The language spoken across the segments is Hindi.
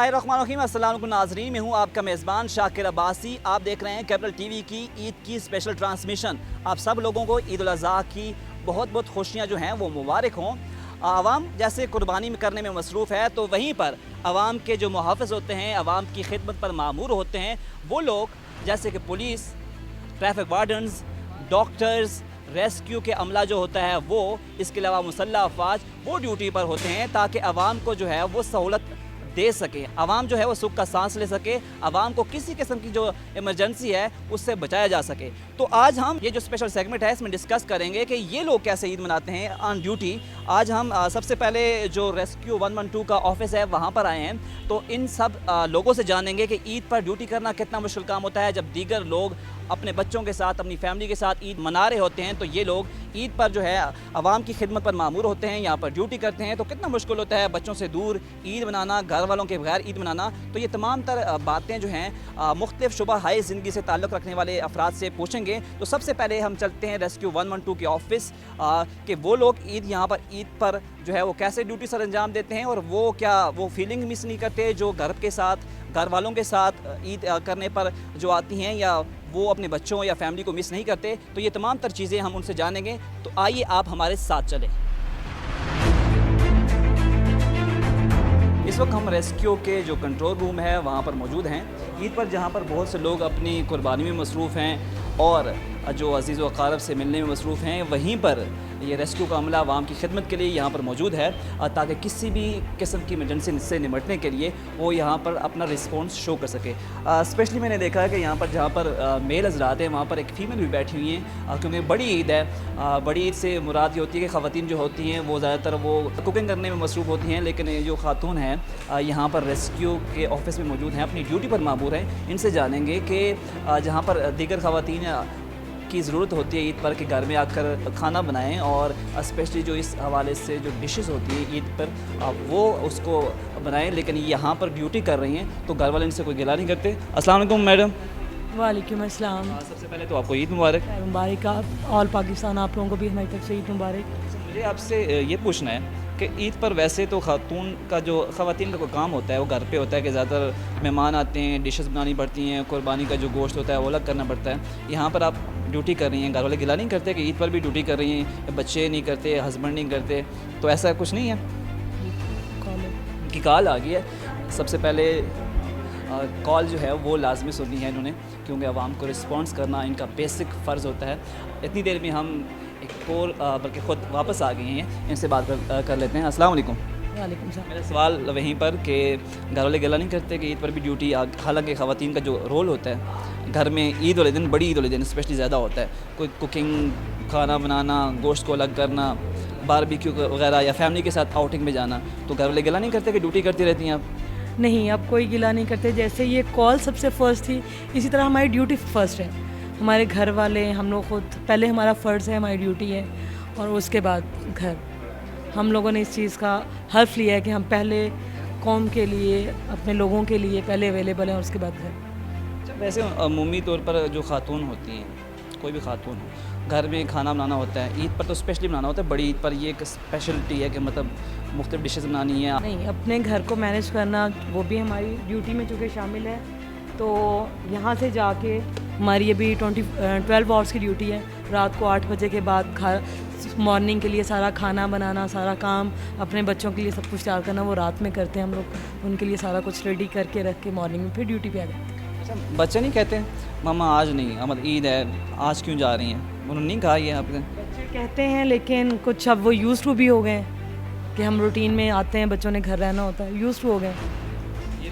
बिस्मिल्लाहिर्रहमानिर्रहीम। अस्सलाम वालेकुम नाज़रीन, मैं हूँ आपका मेज़बान शाकिर अब्बासी। आप देख रहे हैं कैपिटल टीवी की ईद की स्पेशल ट्रांसमिशन। आप सब लोगों को ईद उल अज़हा की बहुत बहुत खुशियाँ जो हैं वो मुबारक हों। आवाम जैसे कुर्बानी करने में मसरूफ़ है, तो वहीं पर आवाम के जो मुहाफ़िज़ होते हैं, आवाम की खिदमत पर मामूर होते हैं, वो लोग जैसे कि police, traffic wardens, doctors, rescue के अमला जो होता है वो, इसके अलावा मुसल्लह अफवाज वो ड्यूटी पर होते हैं ताकि आवाम को जो है वो सहूलत दे सके, आवाम जो है वो सुख का सांस ले सके, आवाम को किसी किस्म की जो इमरजेंसी है उससे बचाया जा सके। तो आज हम ये जो स्पेशल सेगमेंट है इसमें डिस्कस करेंगे कि ये लोग कैसे ईद मनाते हैं ऑन ड्यूटी। आज हम सबसे पहले जो रेस्क्यू 112 का ऑफिस है वहाँ पर आए हैं, तो इन सब लोगों से जानेंगे कि ईद पर ड्यूटी करना कितना मुश्किल काम होता है। जब दीगर लोग अपने बच्चों के साथ, अपनी फैमिली के साथ ईद मना रहे होते हैं, तो ये लोग ईद पर जो है आवाम की खिदमत पर मामूर होते हैं, यहाँ पर ड्यूटी करते हैं, तो कितना मुश्किल होता है बच्चों से दूर ईद मनाना, घर वालों के बगैर ईद मनाना। तो ये तमाम तर बातें जो हैं मुख्तलिफ शुबा हाई ज़िंदगी से ताल्लुक़ रखने वाले अफराद से पूछेंगे। तो सबसे पहले हम चलते हैं रेस्क्यू 112 के ऑफिस कि वो लोग यहाँ पर ईद पर जो है वो कैसे ड्यूटी सर अंजाम देते हैं, और वो क्या वो फीलिंग मिस नहीं करते जो घर के साथ, घर वालों के साथ ईद करने पर जो आती हैं, या वो अपने बच्चों या फैमिली को मिस नहीं करते। तो ये तमाम तर चीज़ें हम उनसे जानेंगे। तो आइए आप हमारे साथ चलें। इस वक्त हम रेस्क्यू के जो कंट्रोल रूम है वहाँ पर मौजूद हैं, ईद पर, जहाँ पर बहुत से लोग अपनी कुर्बानी में मसरूफ़ हैं और जो अज़ीज़ व अक़ारब से मिलने में मसरूफ़ हैं। वहीं पर ये रेस्क्यू का अमला आवाम की खिदमत के लिए यहाँ पर मौजूद है ताकि किसी भी किस्म की इमरजेंसी से निपटने के लिए वो यहाँ पर अपना रिस्पॉन्स शो कर सके। स्पेशली मैंने देखा है कि यहाँ पर जहाँ पर मेल हज़रात हैं वहाँ पर एक फ़ीमेल भी बैठी हुई हैं, क्योंकि बड़ी ईद है। बड़ी ईद से मुराद ये होती है कि ख़वातीन जो होती हैं वो ज़्यादातर वो कुकिंग करने में मसरूफ़ होती हैं, लेकिन ये जो खातून हैं यहाँ पर रेस्क्यू के ऑफिस में मौजूद हैं, अपनी ड्यूटी पर मामूर हैं। इनसे जानेंगे कि जहाँ पर दीगर ख़वातीन की ज़रूरत होती है ईद पर कि घर में आकर खाना बनाएं, और स्पेशली जो इस हवाले से जो डिशेस होती है ईद पर वो उसको बनाएं, लेकिन यहाँ पर ड्यूटी कर रही हैं तो घर वाले इनसे कोई गिला नहीं करते। अस्सलाम वालेकुम मैडम। वालेकुम अस्सलाम। सबसे पहले तो आपको ईद मुबारक। मुबारक आप ऑल पाकिस्तान, आप लोगों को भी हमारी तरफ से ईद मुबारक। मुझे आपसे ये पूछना है कि ईद पर वैसे तो खातून का जो ख़वातीन का कोई काम होता है वो घर पे होता है कि ज़्यादातर मेहमान आते हैं, डिशेस बनानी पड़ती हैं, कुर्बानी का जो गोश्त होता है वो अलग करना पड़ता है। यहाँ पर आप ड्यूटी कर रही हैं, घर वाले गिला नहीं करते कि ईद पर भी ड्यूटी कर रही हैं, बच्चे नहीं करते, हस्बैंड नहीं करते, तो ऐसा कुछ नहीं है? कि कॉल आ गई है। सबसे पहले कॉल जो है वो लाजमी सुननी है इन्होंने, क्योंकि आवाम को रिस्पॉन्स करना इनका बेसिक फ़र्ज़ होता है। इतनी देर में हम एक और बल्कि ख़ुद वापस आ गए हैं, इनसे बात कर लेते हैं। अस्सलाम वालेकुम। वालेकुम सलाम। मेरा सवाल वहीं पर कि घर वाले गिला नहीं करते कि ईद पर भी ड्यूटी, हालांकि ख़वातीन का जो रोल होता है घर में ईद वाले दिन, बड़ी ईद वाले दिन स्पेशली ज़्यादा होता है, कोई कुकिंग, खाना बनाना, गोश्त को अलग करना, बारबेक्यू वगैरह, या फैमिली के साथ आउटिंग में जाना, तो घर वाले गिला नहीं करते कि ड्यूटी करती रहती हैं आप? नहीं, अब कोई गिला नहीं करते। जैसे ये कॉल सबसे फ़र्स्ट थी, इसी तरह हमारी ड्यूटी फ़र्स्ट है। हमारे घर वाले, हम लोग खुद, पहले हमारा फ़र्ज़ है, हमारी ड्यूटी है, और उसके बाद घर। हम लोगों ने इस चीज़ का हल्फ लिया है कि हम पहले कौम के लिए, अपने लोगों के लिए पहले अवेलेबल हैं और उसके बाद घर। वैसे अमूमी तौर पर जो खातून होती हैं, कोई भी खातून हो, घर में खाना बनाना होता है, ईद पर तो स्पेशली बनाना होता है, बड़ी ईद पर ये एक स्पेशलिटी है कि मतलब मुख्तलिफ डिशेज़ बनानी है। नहीं, अपने घर को मैनेज करना वो भी हमारी ड्यूटी में चूँकि शामिल है, तो यहाँ से जाके हमारी अभी 12 आवर्स की ड्यूटी है। रात को 8 बजे के बाद मॉर्निंग के लिए सारा खाना बनाना, सारा काम अपने बच्चों के लिए सब कुछ तैयार करना वो रात में करते हैं हम लोग। उनके लिए सारा कुछ रेडी करके रख के मॉर्निंग में फिर ड्यूटी पे आ जाते हैं। अच्छा, बच्चे नहीं कहते मामा आज नहीं, मतलब ईद है, आज क्यों जा रही हैं? उन्होंने नहीं कहा ये आपने? बच्चे कहते हैं, लेकिन कुछ अब वो यूज़ टू भी हो गए कि हम रूटीन में आते हैं, बच्चों ने घर रहना होता है, यूज़ टू हो गए। ये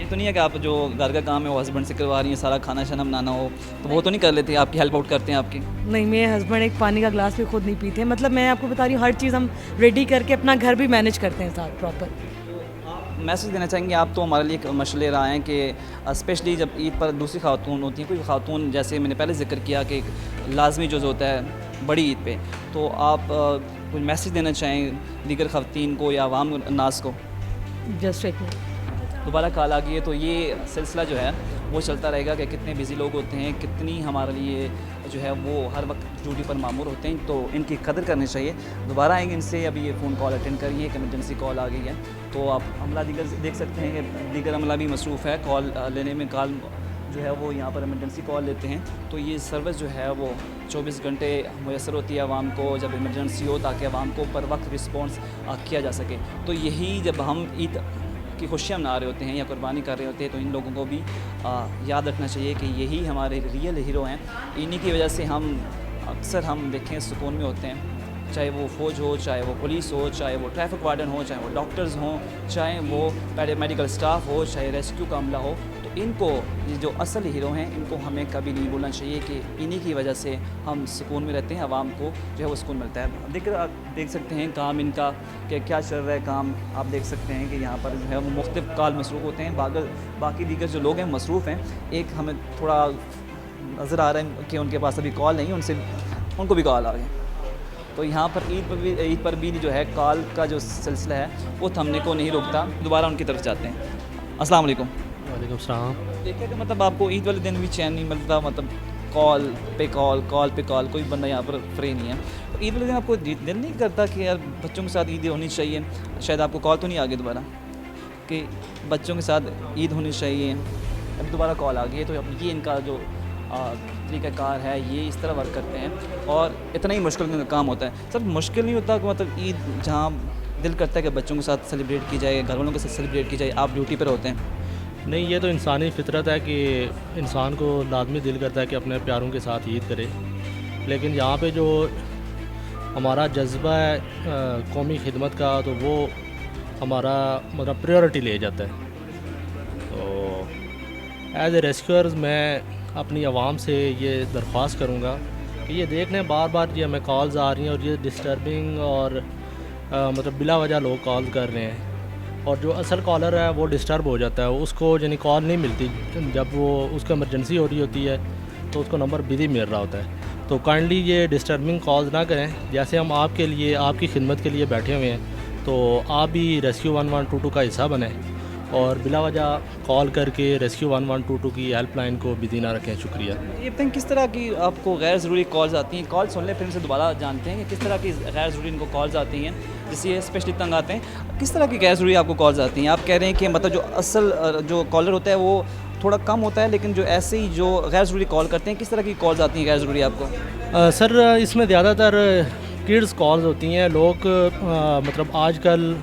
तो नहीं है कि आप जो घर का काम है वो हस्बैंड से करवा रही हैं, सारा खाना शाना बनाना हो तो वो तो नहीं कर लेते, आपकी हेल्प आउट करते हैं आपकी? नहीं, मेरे हस्बैंड एक पानी का ग्लास भी खुद नहीं पीते। मतलब मैं आपको बता रही हूँ, हर चीज़ हम रेडी करके अपना घर भी मैनेज करते हैं साथ प्रॉपर। मैसेज देना चाहेंगे आप? तो हमारे लिए एक मसले रहा है कि स्पेशली जब ईद पर दूसरी खातून होती हैं, कोई खातून, जैसे मैंने पहले जिक्र किया कि लाजमी जो होता है बड़ी ईद पे, तो आप कोई मैसेज देना चाहें दीगर ख़वातीन को या आवाम नास को? जस्ट एक मिनट। दोबारा कॉल आ गई है, तो ये सिलसिला जो है वो चलता रहेगा कि कितने बिज़ी लोग होते हैं, कितनी हमारे लिए जो है वो हर वक्त ड्यूटी पर मामूर होते हैं, तो इनकी कदर करनी चाहिए। दोबारा आएंगे इनसे, अभी ये फ़ोन कॉल अटेंड करिए, एक इमरजेंसी कॉल आ गई है। तो आप अमला दीगर देख सकते हैं कि दीगर अमला भी मसरूफ़ है कॉल लेने में, कॉल जो है वो यहाँ पर इमरजेंसी कॉल लेते हैं। तो ये सर्विस जो है वो 24 घंटे मैसर होती है आवाम को जब इमरजेंसी हो, ताकि आवाम को पर वक्त रिस्पॉन्स किया जा सके। तो यही जब हम ईद की खुशियाँ मना रहे होते हैं या कुर्बानी कर रहे होते हैं, तो इन लोगों को भी याद रखना चाहिए कि यही हमारे रियल हीरो हैं। इन्हीं की वजह से हम अक्सर हम देखें सुकून में होते हैं, चाहे वो फ़ौज हो, चाहे वो पुलिस हो, चाहे वो ट्रैफिक वार्डन हो, चाहे वो डॉक्टर्स हों, चाहे वो पैरामेडिकल स्टाफ हो, चाहे रेस्क्यू का अमला हो। तो इनको, ये जो असल हीरो हैं, इनको हमें कभी नहीं भूलना चाहिए कि इन्हीं की वजह से हम सुकून में रहते हैं, आवाम को जो है वो सुकून मिलता है। देख सकते हैं काम इनका कि क्या चल रहा है काम। आप देख सकते हैं कि यहाँ पर जो है वो मुख्तलिफ कॉल मसरूफ़ होते हैं, बाकी दीगर जो लोग हैं मसरूफ़ हैं। एक हमें थोड़ा नज़र आ रहा है कि उनके पास अभी कॉल नहीं, उनको भी कॉल आ रही है। तो यहाँ पर ईद पर भी जो है कॉल का जो सिलसिला है वो थमने को नहीं रोकता। दोबारा उनकी तरफ जाते हैं। अस्सलाम वालेकुम। वालेकुम सलाम। देखिए कि मतलब आपको ईद वाले दिन भी चैन नहीं मिलता, मतलब कॉल पे कॉल, कोई बंदा यहाँ पर फ्री नहीं है। तो ईद वाले दिन आपको दिल नहीं करता कि यार बच्चों के साथ ईद होनी चाहिए? शायद आपको कॉल तो नहीं आ गई दोबारा कि बच्चों के साथ ईद होनी चाहिए, अब दोबारा कॉल आ गई है। तो अब ये इनका जो तरीक़ाकार है, ये इस तरह वर्क करते हैं और इतना ही मुश्किल काम होता है। सब मुश्किल नहीं होता कि मतलब ईद जहाँ दिल करता है कि बच्चों के साथ सेलिब्रेट की जाए, घर वालों के साथ सेलिब्रेट की जाए, आप ड्यूटी पर होते हैं। नहीं, ये तो इंसानी फितरत है कि इंसान को लाजमी दिल करता है कि अपने प्यारों के साथ ईद करे, लेकिन यहाँ पे जो हमारा जज्बा है कौमी खिदमत का, तो वो हमारा मतलब प्रायोरिटी ले जाता है। तो एज ए रेस्क्यूअर्स मैं अपनी आवाम से ये दरख्वास्त करूँगा कि ये देख लें बार बार ये हमें कॉल्स आ रही हैं और ये डिस्टर्बिंग और मतलब बिला वजह लोग कॉल कर रहे हैं, और जो असल कॉलर है वो डिस्टर्ब हो जाता है, उसको यानी कॉल नहीं मिलती। जब वो उसको इमरजेंसी हो रही होती है तो उसको नंबर बिजी मिल रहा होता है। तो काइंडली ये डिस्टर्बिंग कॉल्स ना करें। जैसे हम आपके लिए, आपकी खिदमत के लिए बैठे हुए हैं, तो आप भी रेस्क्यू 1122 का हिस्सा बने और बिला वजह कॉल करके रेस्क्यू 1122 की हेल्पलाइन को बिजी ना रखें। शुक्रिया। ये बताएं किस तरह की आपको गैर ज़रूरी कॉल्स आती हैं? कॉल सुन लें फिर से दोबारा जानते हैं कि किस तरह की गैर ज़रूरी इनको कॉल्स आती हैं, जिससे ये स्पेशली तंग आते हैं। किस तरह की गैर ज़रूरी आपको कॉल्स आती हैं? आप कह रहे हैं कि मतलब जो असल जो कॉलर होता है वो थोड़ा कम होता है, लेकिन जो ऐसे ही जो गैर ज़रूरी कॉल करते हैं, किस तरह की कॉल्स आती हैं गैर ज़रूरी आपको? सर इसमें ज़्यादातर किड्स कॉल्स होती हैं। लोग मतलब आजकल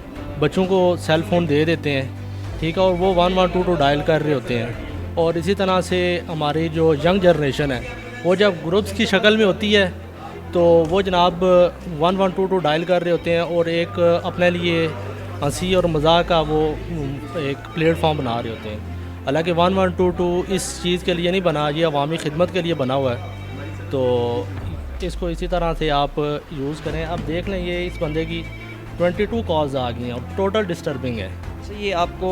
बच्चों को सेल फ़ोन दे देते हैं, ठीक है, और वो 1122 डायल कर रहे होते हैं। और इसी तरह से हमारी जो यंग जनरेशन है वो जब ग्रुप्स की शक्ल में होती है तो वो जनाब 1122 डायल कर रहे होते हैं और एक अपने लिए हंसी और मजाक का वो एक प्लेटफॉर्म बना रहे होते हैं। हालांकि 1122 इस चीज़ के लिए नहीं बना, ये अवामी खिदमत के लिए बना हुआ है। तो इसको इसी तरह से आप यूज़ करें। अब देख लें ये इस बंदे की 22 कॉल्स आ गई हैं और टोटल डिस्टर्बिंग है। ये आपको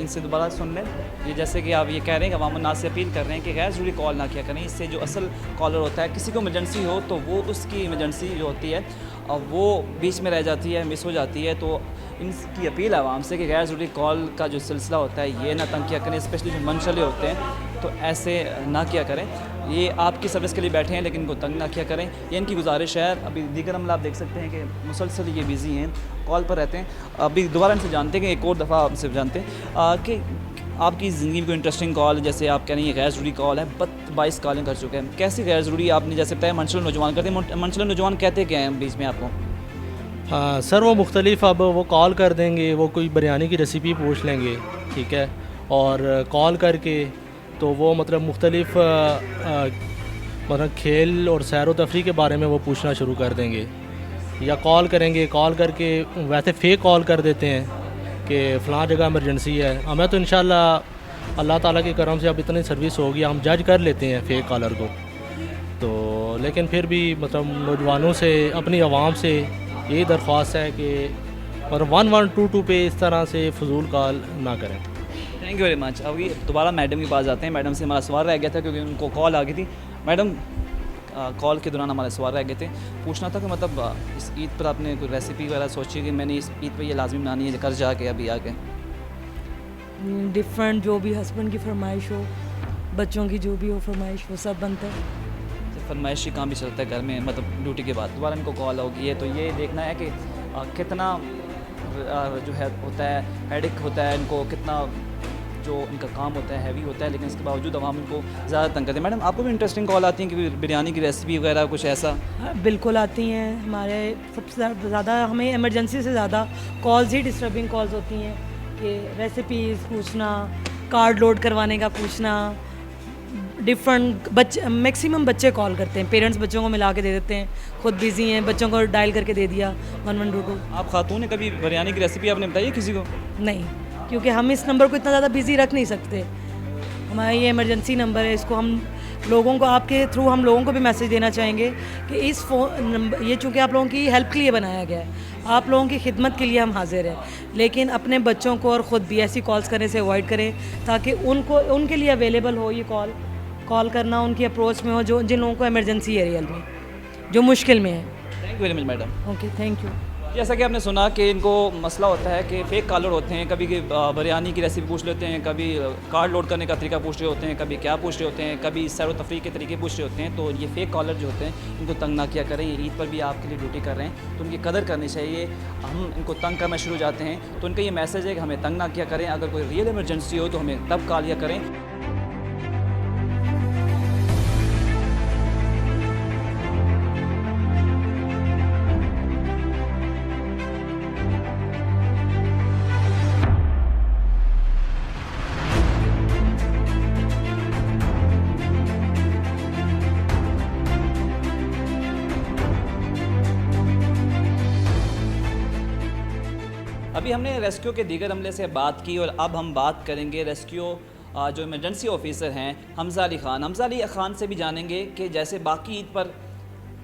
इनसे दोबारा सुन लें। ये जैसे कि आप ये कह रहे हैं कि अवाम नास से अपील कर रहे हैं कि गैर ज़रूरी कॉल ना किया करें। इससे जो असल कॉलर होता है, किसी को इमरजेंसी हो तो वो उसकी इमरजेंसी जो होती है वो बीच में रह जाती है, मिस हो जाती है। तो इनकी अपील है आवाम से कि गैर ज़रूरी कॉल का जो सिलसिला होता है ये ना तंग किया करें, स्पेशली जो मनचले होते हैं तो ऐसे ना किया करें। ये आपकी सर्विस के लिए बैठे हैं लेकिन इनको तंग ना किया करें, ये इनकी गुजारिश है। अभी दीगर अमला आप देख सकते हैं कि मुसलसल ये बिज़ी हैं, कॉल पर रहते हैं। अभी दोबारा इनसे जानते हैं कि एक और दफ़ा आपसे जानते हैं कि आपकी ज़िंदगी में कोई इंटरेस्टिंग कॉल, जैसे आप कह रही हैं गैर ज़रूरी कॉल है, 22 कॉलिंग कर चुके हैं, कैसी गैर ज़रूरी आपने जैसे बताया मनचले नौजवान करते हैं, मनचले नौजवान कहते क्या हैं बीच में आपको? हाँ सर, वो मुख्तलिफ अब वो कॉल कर देंगे, वो कोई बिरयानी की रेसिपी पूछ लेंगे, ठीक है, और कॉल करके तो वो मतलब मुख्तलिफ मतलब खेल और सैर व तफरी के बारे में वो पूछना शुरू कर देंगे, या कॉल करेंगे, कॉल करके वैसे फेक कॉल कर देते हैं कि फ़लाँ जगह इमरजेंसी है। हमें तो इंशाल्लाह अल्लाह ताला के करम से अब इतनी सर्विस हो गई, हम जज कर लेते हैं फेक कॉलर को। तो लेकिन फिर भी मतलब नौजवानों से, अपनी आवाम से यही दरख्वास्त है कि और 1122 पे इस तरह से फजूल कॉल ना करें। Thank you very much. अभी दोबारा मैडम के पास जाते हैं। मैडम से हमारा सवाल रह गया था क्योंकि उनको कॉल आ गई थी। मैडम, कॉल के दौरान हमारे सवाल रह गए थे, पूछना था कि मतलब इस ईद पर आपने कोई रेसिपी वगैरह सोची कि मैंने इस ईद पर ये लाजमी बनानी है घर जाके अभी आके? डिफरेंट जो भी हस्बैंड की फरमाइश हो बच्चों की जो भी हो फरमाइश वो सब बनता है। फरमाइशी काम भी चलता है घर में, मतलब ड्यूटी के बाद दोबारा इनको कॉल होगी है, तो ये देखना है कि कितना जो है होता है हेडेक होता है इनको, कितना जो इनका काम होता है हैवी होता है, लेकिन इसके बावजूद हम इनको ज़्यादा तंग करते हैं। मैडम आपको भी इंटरेस्टिंग कॉल आती है कि बिरयानी की रेसिपी वगैरह कुछ ऐसा? हाँ, बिल्कुल आती हैं। हमारे सबसे ज़्यादा हमें इमरजेंसी से ज़्यादा कॉल्स ही डिस्टर्बिंग कॉल्स होती हैं कि रेसिपीज़ पूछना, कार्ड लोड करवाने का पूछना, डिफरेंट बच्चे मैक्सिमम बच्चे कॉल करते हैं, पेरेंट्स बच्चों को मिला के दे देते हैं, खुद बिजी हैं, बच्चों को डायल करके दे दिया 1122। आप खातून ने कभी बिरयानी की रेसिपी आपने बताई है किसी को? नहीं, क्योंकि हम इस नंबर को इतना ज़्यादा बिजी रख नहीं सकते। हमारा ये इमरजेंसी नंबर है, इसको हम लोगों को, आपके थ्रू हम लोगों को भी मैसेज देना चाहेंगे कि इस फ़ोन नंबर, ये चूँकि आप लोगों की हेल्प के लिए बनाया गया है, आप लोगों की खिदमत के लिए हम हाजिर हैं, लेकिन अपने बच्चों को और ख़ुद भी ऐसी कॉल्स करने से अवॉइड करें ताकि उनको उनके लिए अवेलेबल हो ये कॉल करना उनकी अप्रोच में हो, जो जिन लोगों को इमरजेंसी है रियल में, जो मुश्किल में है। Thank you very much madam. Okay, thank you. जैसा कि आपने सुना कि इनको मसला होता है कि फ़ेक कॉलर होते हैं, कभी बिरयानी की रेसिपी पूछ लेते हैं, कभी कार्ड लोड करने का तरीका पूछ रहे होते हैं, कभी क्या पूछ रहे होते हैं, कभी सैर व तफरीह के तरीके पूछ रहे होते हैं। तो ये फ़ेक कॉलर जो होते हैं इनको तंग ना किया करें। ये ईद पर भी आपके लिए ड्यूटी कर रहे हैं तो उनकी कदर करनी चाहिए। हम इनको तंग करना शुरू हो जाते हैं तो उनका ये मैसेज है कि हमें तंग ना किया करें, अगर कोई रियल इमरजेंसी हो तो हमें तब कॉल किया करें। अभी हमने रेस्क्यू के दीगर अमले से बात की और अब हम बात करेंगे रेस्क्यू जो इमरजेंसी ऑफिसर हैं हमज़ा अली ख़ान। हमज़ा अली ख़ान से भी जानेंगे कि जैसे बाकी ईद पर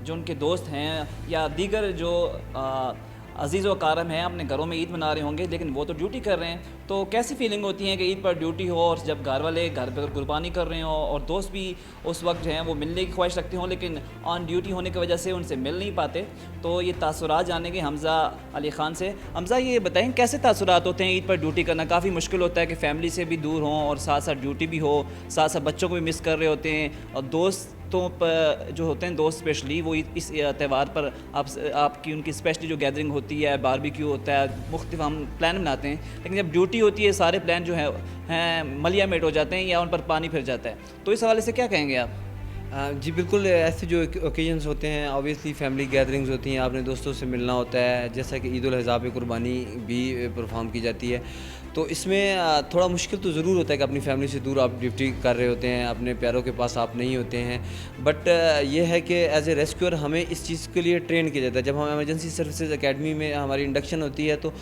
जो उनके दोस्त हैं या दीगर जो अजीज़ व कारम हैं अपने घरों में ईद मना रहे होंगे, लेकिन वो तो ड्यूटी कर रहे हैं, तो कैसी फीलिंग होती है कि ईद पर ड्यूटी हो और जब घर वाले घर पर कुर्बानी कर रहे हों और दोस्त भी उस वक्त जो हैं वो मिलने की ख्वाहिश रखते हों, लेकिन ऑन ड्यूटी होने की वजह से उनसे मिल नहीं पाते। तो ये तासुरात जानेंगे हमज़ा अली ख़ान से। हमज़ा ये बताएं कैसे तासुरात होते हैं ईद पर ड्यूटी करना? काफ़ी मुश्किल होता है कि फ़ैमिली से भी दूर हों और साथ साथ ड्यूटी भी हो, साथ साथ बच्चों को भी मिस कर रहे होते हैं, और दोस्तों पर जो होते हैं, दोस्त स्पेशली वो इस त्यौहार पर आपकी उनकी स्पेशली जो गैदरिंग होती है, बारबेक्यू होता है, मुख्तलिफ हम प्लान बनाते हैं, लेकिन जब ड्यूटी होती है सारे प्लान जो हैं मलिया मेट हो जाते हैं या उन पर पानी फिर जाता है। तो इस हवाले से क्या कहेंगे आप? जी बिल्कुल, ऐसे जो ओकेजन्स होते हैं ऑब्वियसली फैमिली गैदरिंग्स होती हैं, आपने दोस्तों से मिलना होता है, जैसा कि ईद उल अज़हा पे कुर्बानी भी परफॉर्म की जाती है, तो इसमें थोड़ा मुश्किल तो ज़रूर होता है कि अपनी फैमिली से दूर आप ड्यूटी कर रहे होते हैं, अपने प्यारों के पास आप नहीं होते हैं। बट ये है कि एज ए रेस्क्यूअर हमें इस चीज़ के लिए ट्रेन किया जाता है। जब हम एमरजेंसी सर्विसेज एकेडमी में हमारी इंडक्शन होती है तो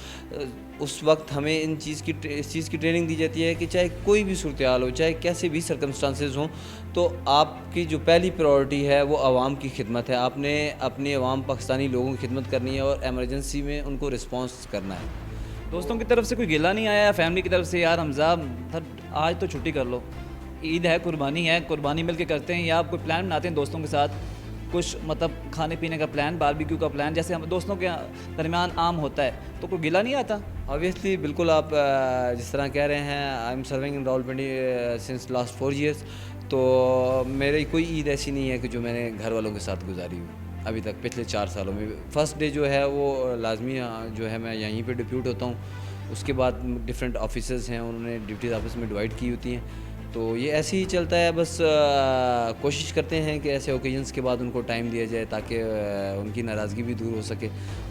उस वक्त हमें इस चीज़ की ट्रेनिंग दी जाती है कि चाहे कोई भी सूरत हाल हो, चाहे कैसे भी सर्कमस्टांसेस हों, तो आपकी जो पहली प्रायोरिटी है वो आवाम की खिदमत है। आपने अपने आवाम पाकिस्तानी लोगों की खिदमत करनी है और एमरजेंसी में उनको रिस्पॉन्स करना है। दोस्तों की तरफ से कोई गिला नहीं आया, फैमिली की तरफ से यार हमज़ा आज तो छुट्टी कर लो, ईद है, कुर्बानी मिल के करते हैं, या आप कोई प्लान बनाते हैं दोस्तों के साथ, कुछ मतलब खाने पीने का प्लान, बारबेक्यू का प्लान, जैसे हम दोस्तों के दरमियान आम होता है, तो कोई गिला नहीं आता? ऑब्वियसली बिल्कुल, आप जिस तरह कह रहे हैं, I am serving in Rawalpindi since last 4 years, तो मेरी कोई ईद ऐसी नहीं है कि जो मैंने घर वालों के साथ गुजारी हुई अभी तक पिछले 4 सालों में। फ़र्स्ट डे जो है वो लाजमी जो है मैं यहीं पे डिप्यूट होता हूँ, उसके बाद डिफरेंट ऑफिसर्स हैं, उन्होंने ड्यूटीज़ आपस में डिवाइड की होती हैं, तो ये ऐसे ही चलता है। बस कोशिश करते हैं कि ऐसे ओकेजन्स के बाद उनको टाइम दिया जाए ताकि उनकी नाराज़गी भी दूर हो सके,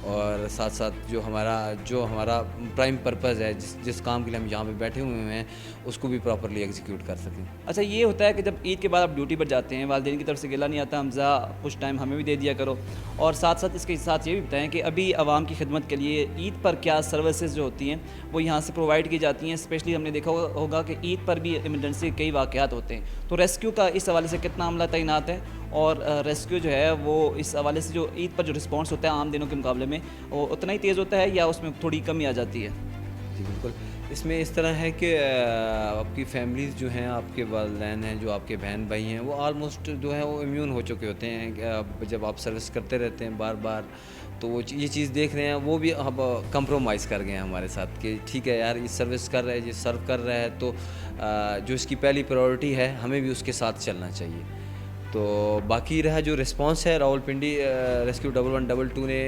और साथ साथ जो हमारा प्राइम पर्पज़ है, जिस काम के लिए हम यहाँ पे बैठे हुए हैं, उसको भी प्रॉपरली एग्जीक्यूट कर सकें। अच्छा, ये होता है कि जब ईद के बाद आप ड्यूटी पर जाते हैं, वालिदैन की तरफ से गिला नहीं आता, हमज़ा कुछ टाइम हमें भी दे दिया करो, और साथ साथ इसके साथ ये भी बताएं कि अभी आवाम की खिदमत के लिए ईद पर क्या सर्विसेज जो होती हैं वो यहाँ से प्रोवाइड की जाती हैं? स्पेशली हमने देखा होगा कि ईद पर भी इमरजेंसी कई वाक़यात होते हैं, तो रेस्क्यू का इस हवाले से कितना अमला तैनात है, और रेस्क्यू जो है वो इस हवाले से जो ईद पर जो रिस्पॉन्स होता है आम दिनों के मुकाबले में वो उतना ही तेज़ होता है या उसमें थोड़ी कमी आ जाती है? जी बिल्कुल, इसमें इस तरह है कि आपकी फैमिलीज़ जो हैं, आपके वालिदैन हैं, जो आपके बहन भाई हैं, वो आलमोस्ट जो है वो इम्यून हो चुके होते हैं। जब आप सर्विस करते रहते हैं बार बार, तो वो ये चीज़ देख रहे हैं, वो भी अब कंप्रोमाइज़ कर गए हैं हमारे साथ कि ठीक है यार, ये सर्विस कर रहा है, ये सर्व कर रहा है, तो जो इसकी पहली प्रायोरिटी है हमें भी उसके साथ चलना चाहिए। तो बाकी रहा जो रिस्पांस है, रावलपिंडी रेस्क्यू 1112 ने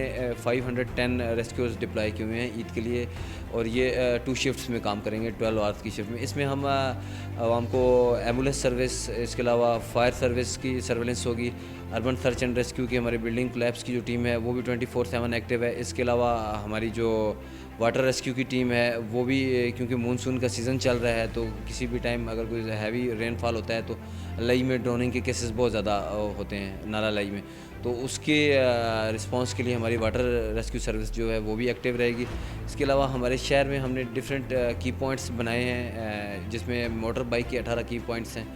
510 रेस्क्यूज़ डिप्लॉय किए हुए हैं ईद के लिए, और ये 2 शिफ्ट्स में काम करेंगे, 12 आवर्स की शिफ्ट में। इसमें हम आवाम को एम्बुलेंस सर्विस, इसके अलावा फायर सर्विस की सर्वेलेंस होगी, अर्बन सर्च एंड रेस्क्यू की हमारी बिल्डिंग कोलैप्स की जो टीम है वो भी 24/7 एक्टिव है। इसके अलावा हमारी जो वाटर रेस्क्यू की टीम है वो भी, क्योंकि मानसून का सीज़न चल रहा है, तो किसी भी टाइम अगर कोई हैवी रेनफॉल होता है तो लई में ड्रोनिंग के केसेस बहुत ज़्यादा होते हैं, नाला लई में, तो उसके रिस्पांस के लिए हमारी वाटर रेस्क्यू सर्विस जो है वो भी एक्टिव रहेगी। इसके अलावा हमारे शहर में हमने डिफरेंट की पॉइंट्स बनाए हैं, जिसमें मोटर बाइक के 18 की पॉइंट्स हैं,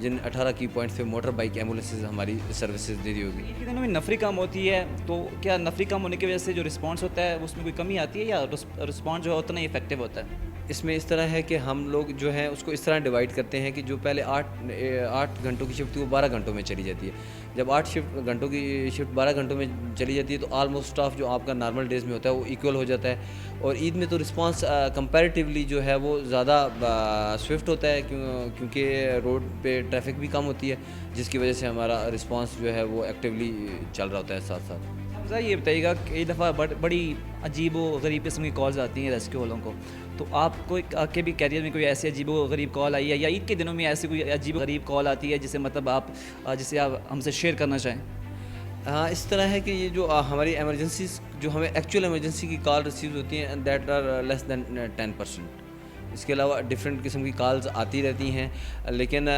जिन 18 की पॉइंट्स पे मोटर बाइक एम्बुलेंसेज हमारी सर्विसेज दे दी होगी। ईद के दिनों में नफरी कम होती है, तो क्या नफरी कम होने की वजह से जो रिस्पांस होता है उसमें कोई कमी आती है, या रिस्पांस जो है उतना ही इफेक्टिव होता है? इसमें इस तरह है कि हम लोग जो है उसको इस तरह डिवाइड करते हैं कि जो पहले 8 घंटों की शिफ्ट थी वो 12 घंटों में चली जाती है। जब 8 घंटों की शिफ्ट 12 घंटों में चली जाती है तो ऑलमोस्ट स्टाफ जो आपका नॉर्मल डेज़ में होता है वो इक्वल हो जाता है, और ईद में तो रिस्पांस कंपैरेटिवली जो है वो ज़्यादा स्विफ्ट होता है, क्योंकि रोड पे ट्रैफिक भी कम होती है, जिसकी वजह से हमारा रिस्पांस जो है वो एक्टिवली चल रहा होता है साथ साथ। हमजा ये बताइएगा, कई दफ़ा बड़ी अजीब व गरीब किस्म की कॉल्स आती हैं रेस्क्यू वालों को, तो आपको आपके भी कैरियर में कोई ऐसी अजीब व गरीब कॉल आई है, या ईद के दिनों में ऐसी कोई अजीब गरीब कॉल आती है जिसे मतलब जिसे आप हमसे शेयर करना चाहें? हाँ, इस तरह है कि ये जो हमारी एमरजेंसी, जो हमें एक्चुअल एमरजेंसी की कॉल रिसीव होती हैं, दैट आर लेस दैन 10%। इसके अलावा डिफरेंट किस्म की कॉल्स आती रहती हैं, लेकिन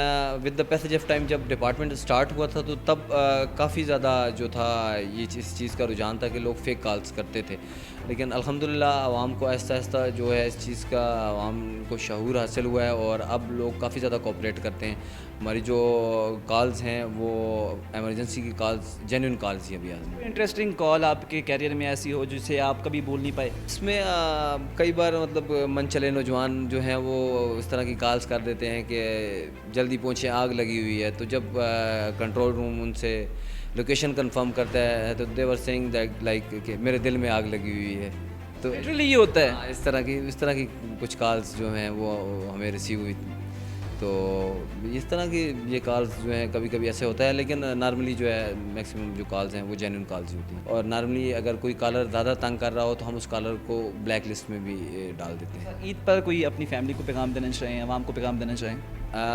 with the passage of time जब डिपार्टमेंट स्टार्ट हुआ था तो तब काफ़ी ज़्यादा जो था ये इस चीज़ का रुझान था कि लोग फेक कॉल्स करते थे, लेकिन अल्हम्दुलिल्लाह आवाम को आहिस्ता आहिस्ता जो है इस चीज़ का आवाम को शऊर हासिल हुआ है, और अब लोग काफ़ी ज़्यादा कोऑपरेट करते हैं। हमारी जो कॉल्स हैं वो एमरजेंसी की कॉल्स जेन्युइन कॉल्स ही अभी आज। इंटरेस्टिंग कॉल आपके कैरियर में ऐसी हो जिसे आप कभी भूल नहीं पाए? इसमें कई बार मतलब मन चले नौजवान जो हैं वो इस तरह की कॉल्स कर देते हैं कि जल्दी पहुँचे, आग लगी हुई है, तो जब कंट्रोल रूम उनसे लोकेशन कंफर्म करता है तो देवर सेइंग दैट लाइक कि मेरे दिल में आग लगी हुई है, तो लिटरली ये होता है? हाँ, इस तरह की कुछ कॉल्स जो हैं वो हमें रिसीव हुई, तो इस तरह की ये कॉल्स जो हैं कभी कभी ऐसे होता है, लेकिन नॉर्मली जो है मैक्सिमम जो कॉल्स हैं वो जेन्युइन कॉल्स ही होती हैं, और नॉर्मली अगर कोई कॉलर ज़्यादा तंग कर रहा हो तो हम उस कॉलर को ब्लैक लिस्ट में भी डाल देते हैं। ईद पर कोई अपनी फैमिली को पैगाम देना चाहें, आवाम को पैगाम देना चाहें?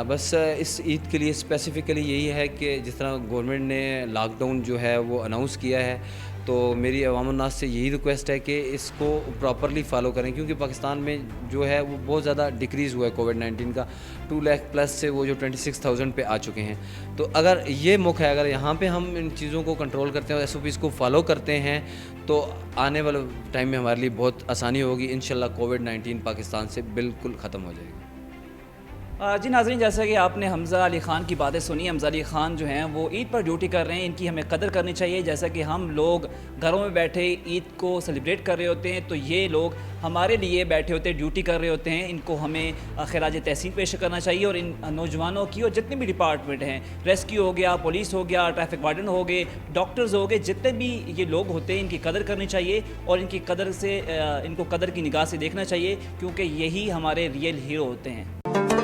बस इस ईद के लिए स्पेसिफ़िकली यही है कि जिस तरह गवर्नमेंट ने लॉकडाउन जो है वो अनाउंस किया है, तो मेरी अवाम-उन्नास से यही रिक्वेस्ट है कि इसको प्रॉपरली फॉलो करें, क्योंकि पाकिस्तान में जो है वो बहुत ज़्यादा डिक्रीज़ हुआ है कोविड-19 का, 2 लाख प्लस से वो जो 26,000 पे आ चुके हैं। तो अगर ये मौका है, अगर यहाँ पे हम इन चीज़ों को कंट्रोल करते हैं और SOPs को फॉलो करते हैं, तो आने वाले टाइम में हमारे लिए बहुत आसानी होगी। इंशाल्लाह कोविड-19 पाकिस्तान से बिल्कुल ख़त्म हो जाएगी। जी नाज़रीन, जैसा कि आपने हमज़ा अली ख़ान की बातें सुनी, हमज़ा अली ख़ान जो हैं वो ईद पर ड्यूटी कर रहे हैं, इनकी हमें कदर करनी चाहिए। जैसा कि हम लोग घरों में बैठे ईद को सेलिब्रेट कर रहे होते हैं, तो ये लोग हमारे लिए बैठे होते हैं, ड्यूटी कर रहे होते हैं, इनको हमें खिराज तहसीन पेश करना चाहिए। और इन नौजवानों की और जितने भी डिपार्टमेंट हैं, रेस्क्यू हो गया, पुलिस हो गया, ट्रैफिक वार्डन हो गए, डॉक्टर्स हो गए, जितने भी ये लोग होते हैं इनकी कदर करनी चाहिए, और इनकी कदर से इनको कदर की निगाह से देखना चाहिए, क्योंकि यही हमारे रियल हीरो होते हैं।